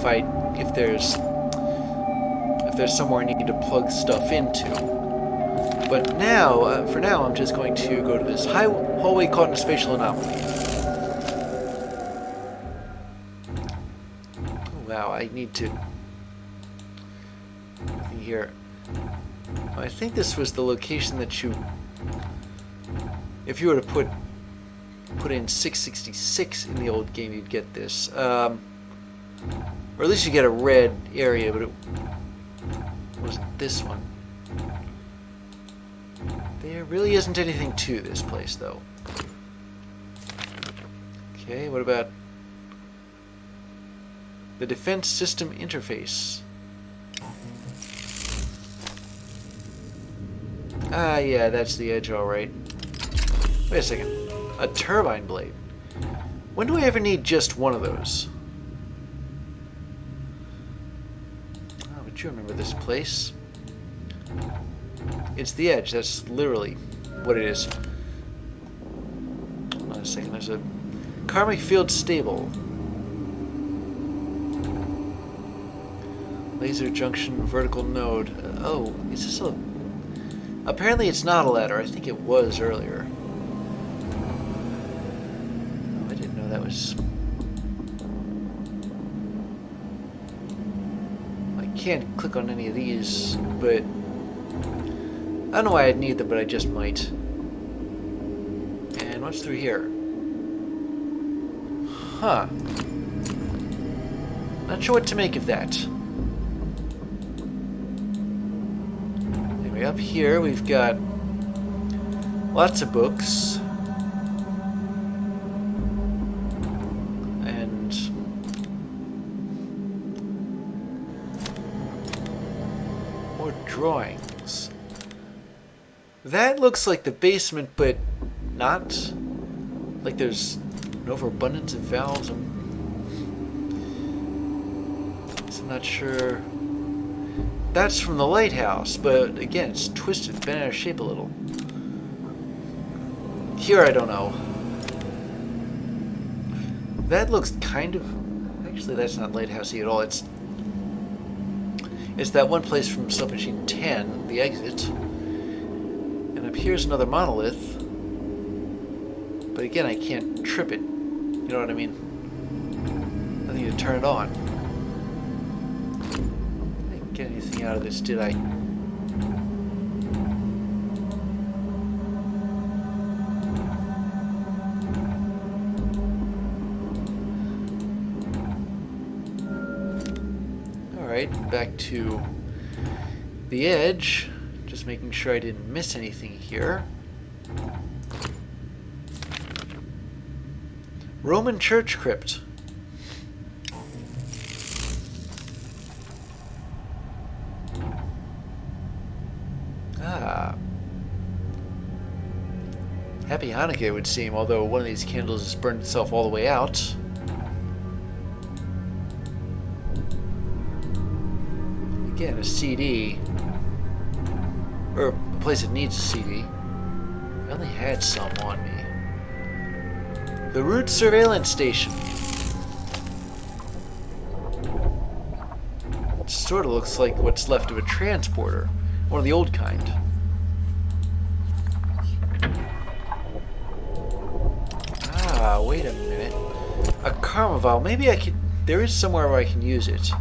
if there's somewhere I need to plug stuff into. But now, for now, I'm just going to go to this hallway caught in a spatial anomaly. Oh, wow, I need to... Nothing here. I think this was the location that you... If you were to put in 666 in the old game, you'd get this. Or at least you get a red area, but it wasn't this one. There really isn't anything to this place, though. Okay, what about the defense system interface? Ah, yeah, that's the edge, all right. Wait a second. A turbine blade. When do I ever need just one of those? Oh, but you remember this place. It's the edge. That's literally what it is. Hold on a second. There's a karmic field stable. Laser junction vertical node. Oh, is this a... Apparently it's not a ladder. I think it was earlier. Oh, I didn't know that was... I can't click on any of these, but... I don't know why I'd need them, but I just might. And what's through here? Huh. Not sure what to make of that. Anyway, up here we've got lots of books. And more drawings. That looks like the basement, but not. Like there's an overabundance of valves. I'm not sure. That's from the lighthouse, but again, it's twisted, bent out of shape a little. Here, I don't know. That looks kind of... Actually, that's not lighthousey at all. It's that one place from Submachine 10, the exit. And up here's another monolith. But again, I can't trip it. You know what I mean? Nothing to turn it on. I didn't get anything out of this, did I? Alright, back to the edge. Just making sure I didn't miss anything here. Roman church crypt. Ah. Happy Hanukkah, it would seem, although one of these candles has burned itself all the way out. Again, a CD. Or a place that needs a CD. I only had some on me. The route surveillance station. It sort of looks like what's left of a transporter. One of the old kind. Ah, wait a minute. A karma valve. Maybe I could... There is somewhere where I can use it.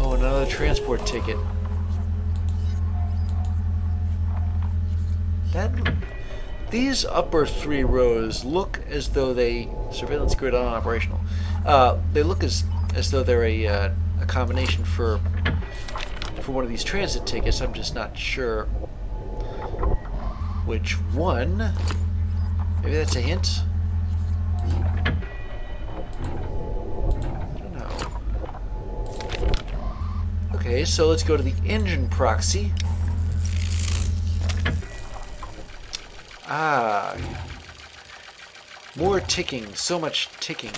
Oh, another transport ticket. These upper three rows look as though they... Surveillance grid unoperational. They look as though they're a combination for one of these transit tickets. I'm just not sure which one. Maybe that's a hint? I don't know. Okay, so let's go to the engine proxy. Ah, more ticking, so much ticking.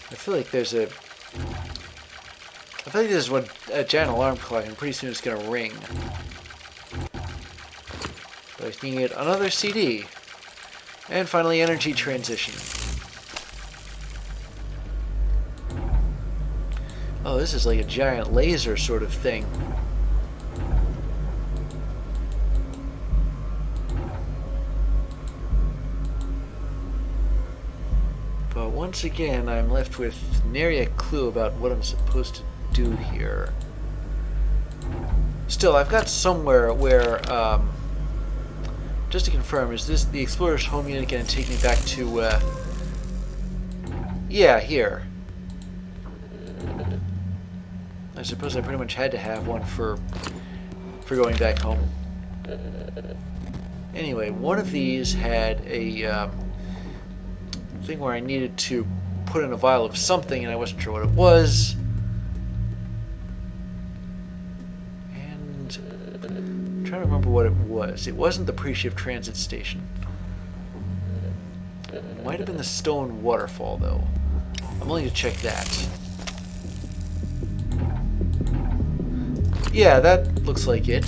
I feel like there's a feel like this is what a giant alarm clock, and pretty soon it's gonna ring. But I need another CD. And finally, energy transition. Oh, this is like a giant laser sort of thing. But once again, I'm left with nary a clue about what I'm supposed to do here. Still, I've got somewhere where, just to confirm, is this the Explorer's home unit going to take me back to, yeah, here. I suppose I pretty much had to have one for going back home. Anyway, one of these had a thing where I needed to put in a vial of something, and I wasn't sure what it was. And I'm trying to remember what it was. It wasn't the pre-shift transit station. It might have been the stone waterfall, though. I'm willing to check that. Yeah, that looks like it.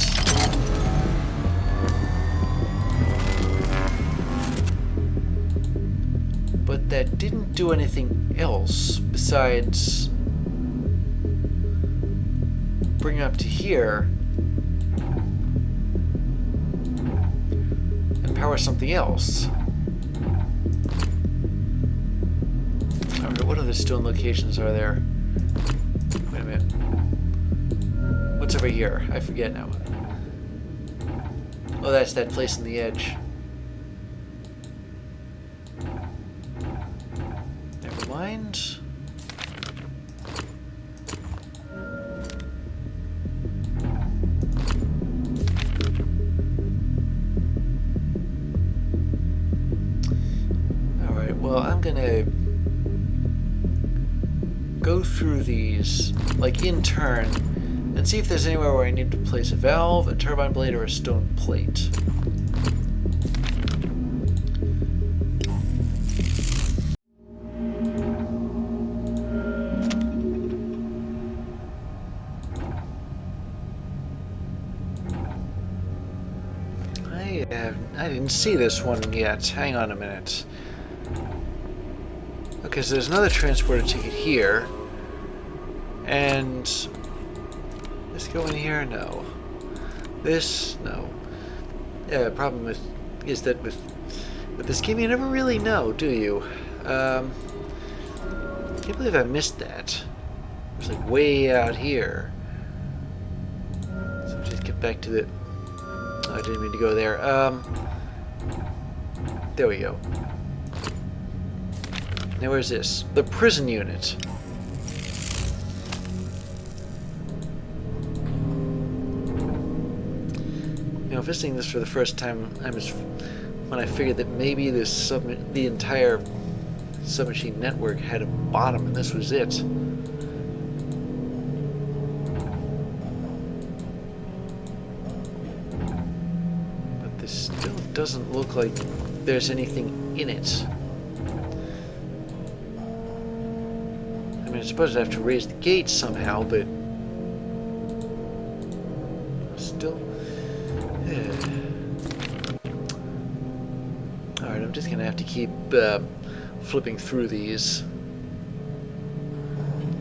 But that didn't do anything else besides bring up to here and power something else. Alright, what other stone locations are there? Wait a minute. What's over here? I forget now. Oh, that's that place on the edge. Never mind. Alright, well, I'm gonna go through these, like, in turn, and see if there's anywhere where I need to place a valve, a turbine blade, or a stone plate. I didn't see this one yet. Hang on a minute. Okay, so there's another transporter ticket here. And this go in here? No. This? No. Yeah, the problem is that with this game you never really know, do you? Can't believe I missed that. It was like way out here. So just get back to the... Oh, I didn't mean to go there. There we go. Now where's this? The prison unit. You know, visiting this for the first time, when I figured that maybe the entire Submachine network had a bottom, and this was it. But this still doesn't look like there's anything in it. I mean, I suppose I have to raise the gate somehow, but still. Alright, I'm just gonna have to keep flipping through these,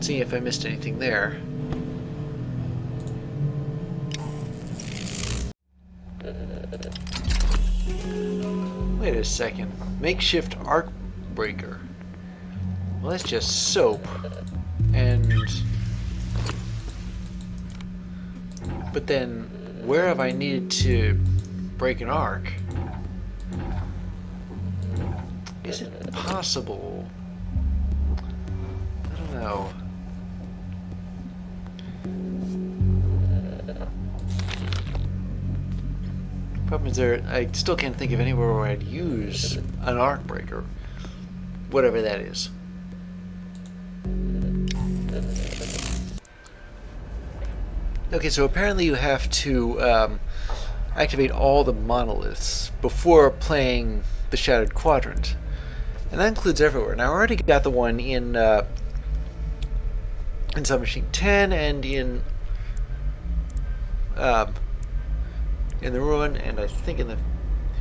see if I missed anything there. Wait a second. Makeshift arc breaker. Well, that's just soap. But then, where have I needed to break an arc? Is it possible? I don't know. Problem is, I still can't think of anywhere where I'd use an arc breaker, whatever that is. Okay, so apparently you have to activate all the monoliths before playing the Shattered Quadrant. And that includes everywhere. Now, I already got the one in in Submachine 10 and in the Ruin, and I think in the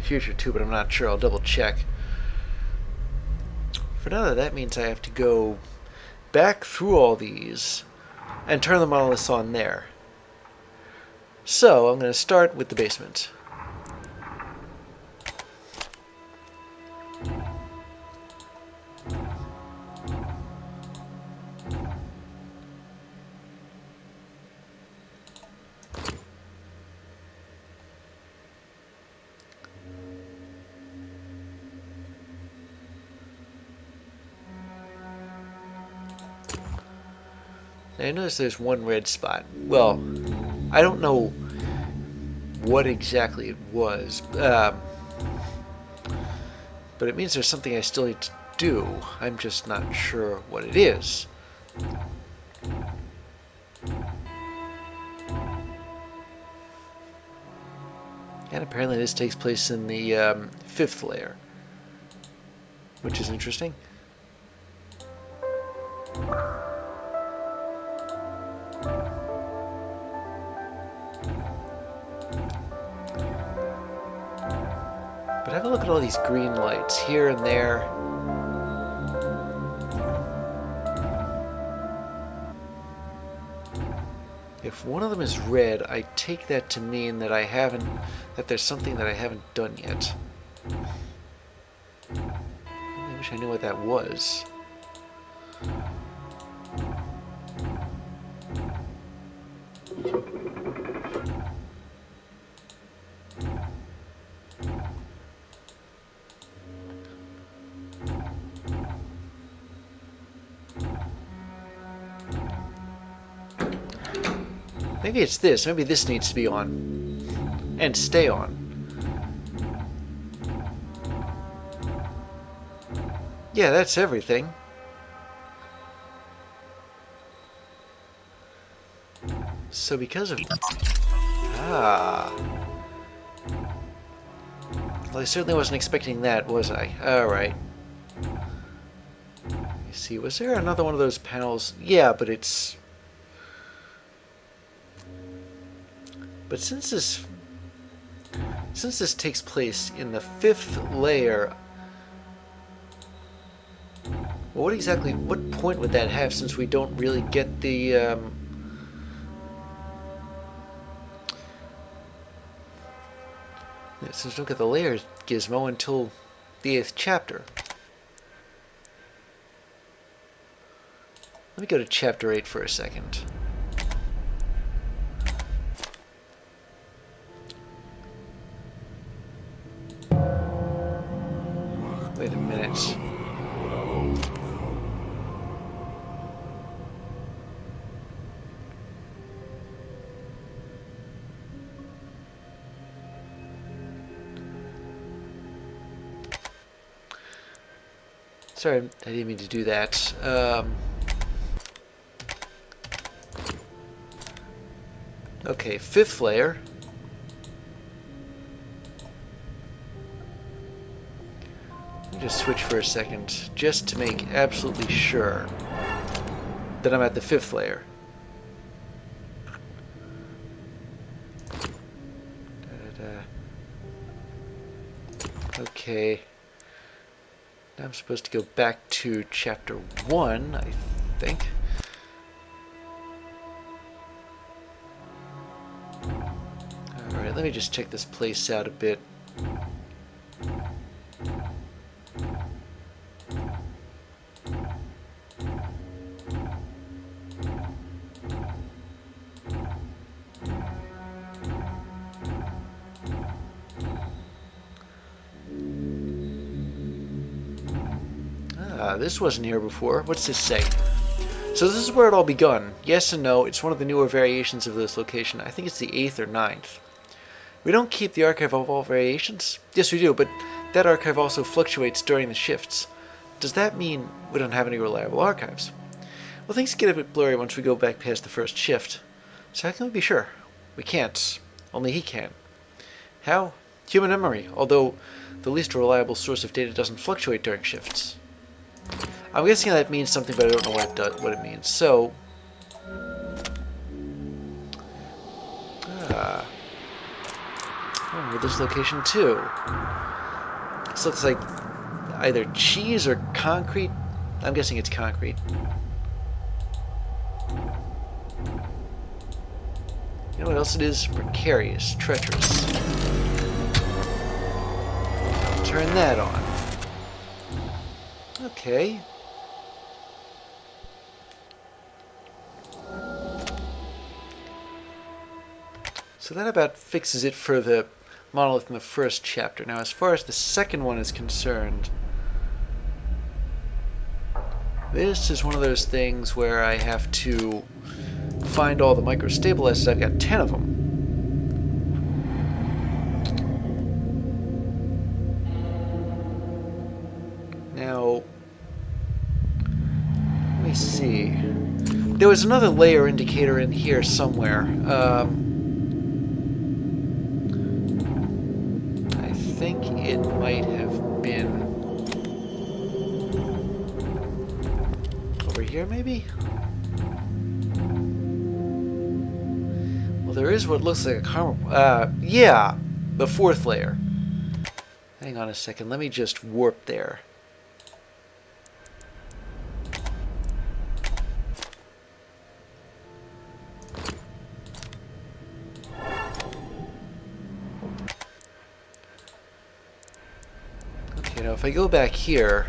future too, but I'm not sure. I'll double check. For now, that means I have to go back through all these and turn the monoliths on there. So I'm going to start with the basement. I notice there's one red spot. Well, I don't know what exactly it was, but it means there's something I still need to do. I'm just not sure what it is. And apparently this takes place in the 5th layer, which is interesting. But have a look at all these green lights here and there. If one of them is red, I take that to mean that that there's something that I haven't done yet. I wish I knew what that was. Maybe it's this. Maybe this needs to be on. And stay on. Yeah, that's everything. So because of... Ah. Well, I certainly wasn't expecting that, was I? Alright. You see, was there another one of those panels? Yeah, but it's... But since this takes place in the 5th layer, well, what point would that have, since we don't really get the since we don't get the layer gizmo until the 8th chapter. Let me go to chapter 8 for a second. Wait a minute. Sorry, I didn't mean to do that. Okay, 5th layer. Let me just switch for a second, just to make absolutely sure that I'm at the 5th layer. Okay. Now I'm supposed to go back to chapter 1, I think. Alright, let me just check this place out a bit. This wasn't here before. What's this say? So this is where it all begun. Yes and no. It's one of the newer variations of this location. I think it's the 8th or 9th. We don't keep the archive of all variations. Yes, we do, but that archive also fluctuates during the shifts. Does that mean we don't have any reliable archives? Well, things get a bit blurry once we go back past the first shift. So how can we be sure? We can't. Only he can. How? Human memory, although the least reliable source of data doesn't fluctuate during shifts. I'm guessing that means something, but I don't know what it means. So, with this location too. This looks like either cheese or concrete. I'm guessing it's concrete. You know what else it is? Precarious, treacherous. Turn that on. Okay. So that about fixes it for the monolith in the first chapter. Now, as far as the second one is concerned, this is one of those things where I have to find all the microstabilizers. I've got 10 of them. Now, let me see. There was another layer indicator in here somewhere. I think it might have been over here, maybe? Well, there is what looks like a caramel. Yeah, the fourth layer. Hang on a second, let me just warp there. Okay, now if I go back here,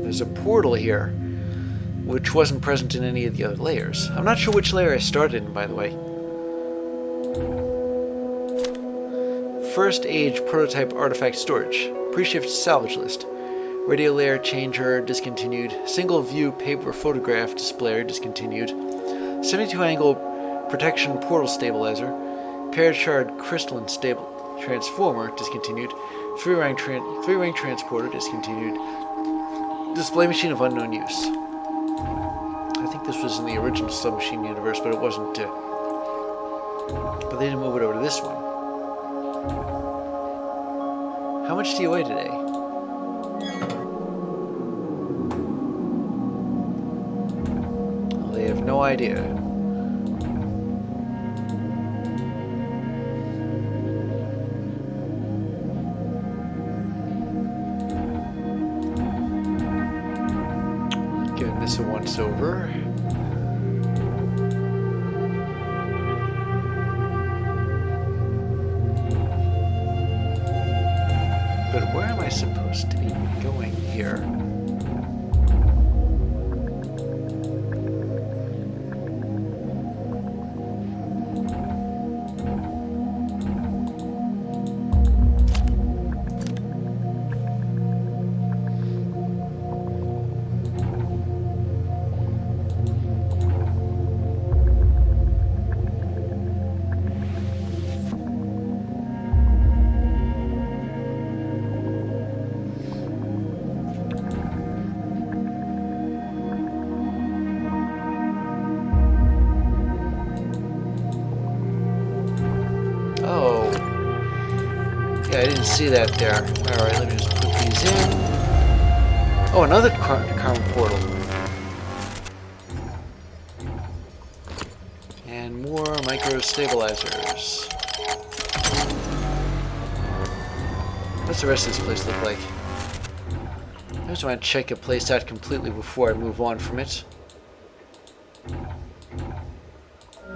there's a portal here, which wasn't present in any of the other layers. I'm not sure which layer I started in, by the way. First Age Prototype Artifact Storage. Pre-shift salvage list. Radio layer changer discontinued. Single view paper photograph displayer discontinued. 72 angle protection portal stabilizer. Paired shard crystalline stable transformer discontinued. Three ring transporter discontinued. Display machine of unknown use. I think this was in the original Submachine universe, but it wasn't. But they didn't move it over to this one. How much do you weigh today? Well, they have no idea. Giving this a once over. But where am I supposed to be going here? I didn't see that there. Alright, let me just put these in. Oh, another Karma portal. And more micro stabilizers. What's the rest of this place look like? I just want to check a place out completely before I move on from it.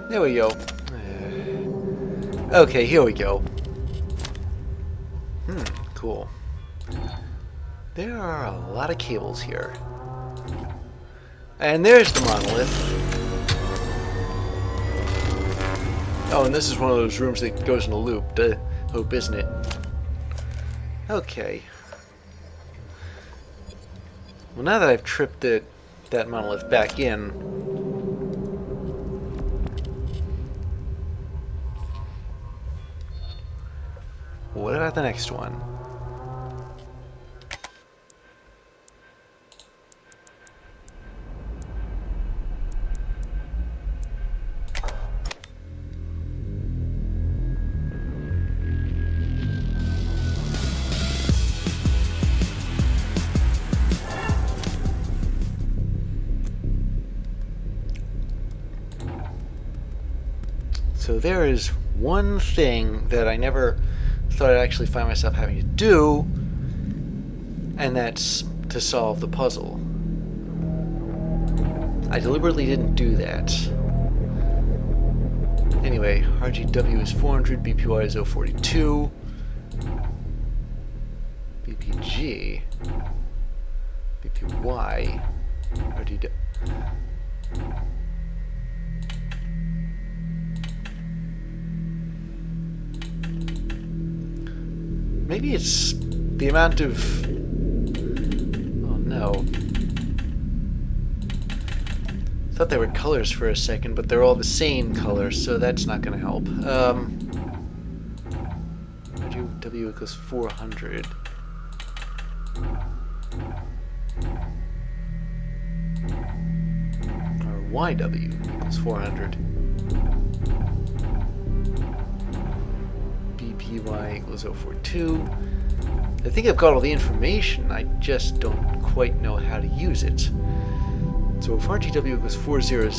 There we go. Okay, here we go. Cool. There are a lot of cables here. And there's the monolith. Oh, and this is one of those rooms that goes in a loop. Duh. Hope, isn't it? Okay. Well, now that I've tripped that monolith back in, what about the next one? So there is one thing that I never thought I'd actually find myself having to do, and that's to solve the puzzle. I deliberately didn't do that. Anyway, RGW is 400, BPY is 042. BPG, BPY, RGW. Maybe it's the amount of... Oh no. I thought they were colors for a second, but they're all the same color, so that's not going to help. W equals 400. Or YW equals 400. BPY equals 042. I think I've got all the information, I just don't quite know how to use it. So if RGW equals 400,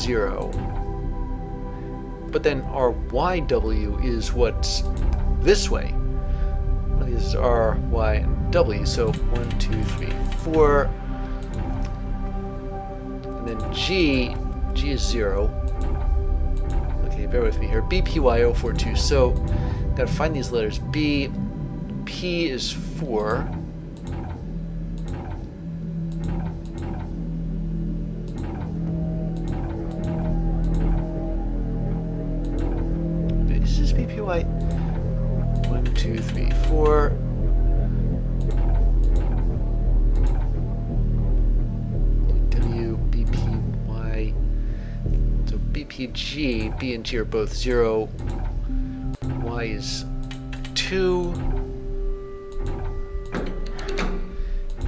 but then our YW is what's this way. Well, these are R, Y, and W, so 1, 2, 3, 4. And then G is 0. Okay, bear with me here. BPY 042, so gotta find these letters. B, P is 4. Is this BPY? 1, 2, 3, 4. W, BPY. So BPG, B and G are both 0. Y is 2.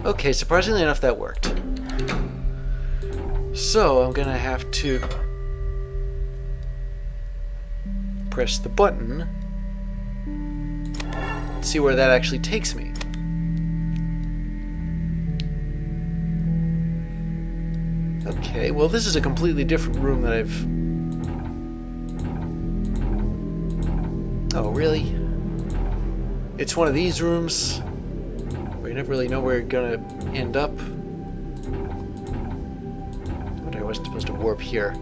Okay, surprisingly enough, that worked. So I'm gonna have to press the button, see where that actually takes me. Okay, well this is a completely different room that I've... Oh, really? It's one of these rooms where you never really know where you're gonna end up. But I was supposed to warp here.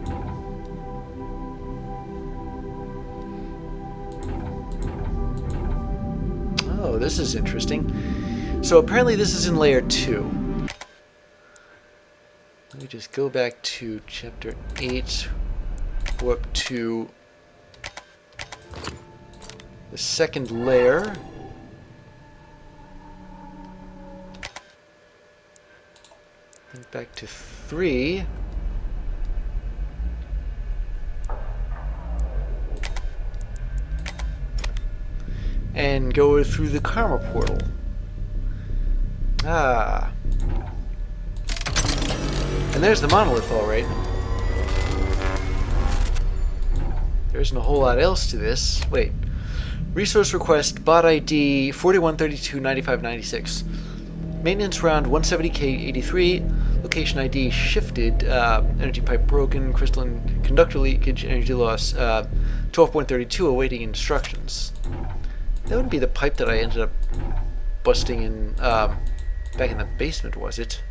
Oh, this is interesting. So apparently this is in layer 2. Let me just go back to chapter 8, warp to the second layer. Think back to 3. And go through the karma portal. Ah. And there's the monolith, all right. There isn't a whole lot else to this. Wait. Resource request, bot ID 41329596. Maintenance round 170K83. Location ID shifted. Energy pipe broken. Crystalline conductor leakage. Energy loss. 12.32 awaiting instructions. That wouldn't be the pipe that I ended up busting in back in the basement, was it?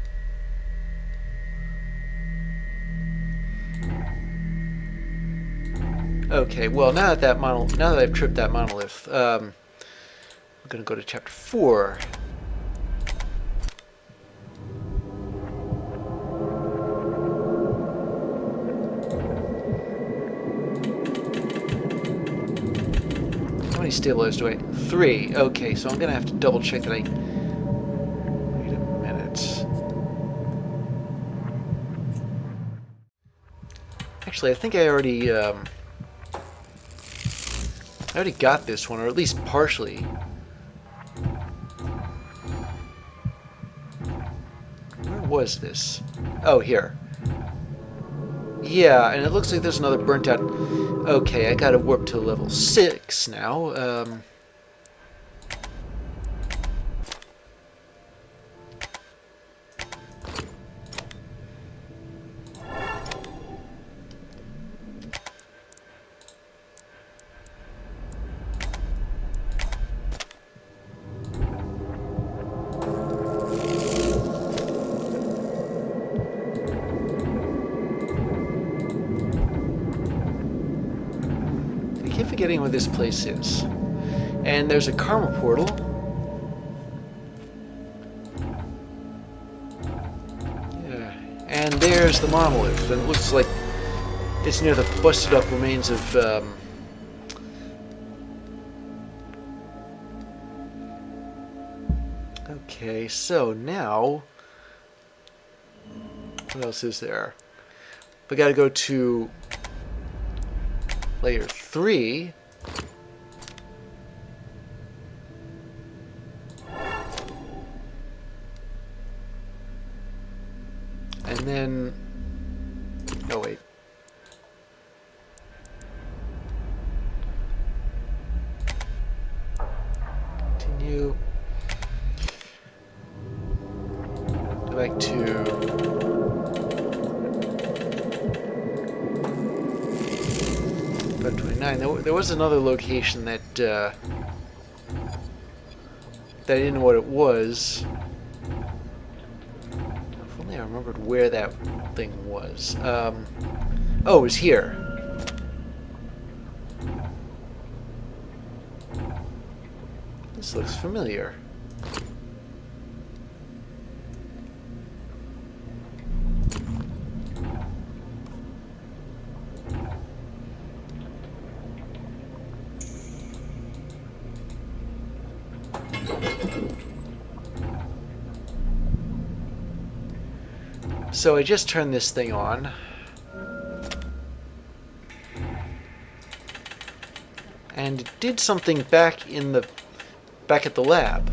Okay, well now that I've tripped that monolith, I'm gonna go to chapter 4. How many stabilizers do I? 3. Okay, so I'm gonna have to double check that I... Wait a minute. Actually, I think I already got this one, or at least partially. Where was this? Oh, here. Yeah, and it looks like there's another burnt out... Okay, I gotta warp to level 6 now. forgetting where this place is. And there's a karma portal. Yeah. And there's the monolith. And it looks like it's near the busted up remains of... Okay, so now... What else is there? We gotta go to layer 3. And then... Oh, wait. Continue. Go back to... 529. There was another location that that I didn't know what it was. If only I remembered where that thing was. Oh, it was here. This looks familiar. So I just turned this thing on. And it did something back at the lab.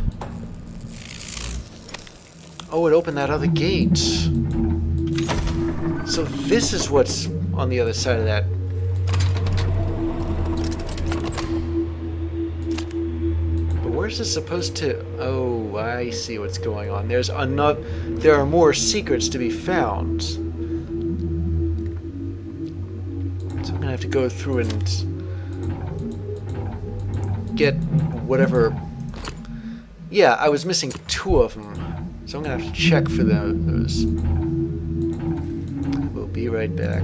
Oh, it opened that other gate. So this is what's on the other side of that. But where's this supposed to... Oh, I see what's going on. There are more secrets to be found. So I'm gonna have to go through and get whatever... Yeah, I was missing 2 of them. So I'm gonna have to check for those. We'll be right back.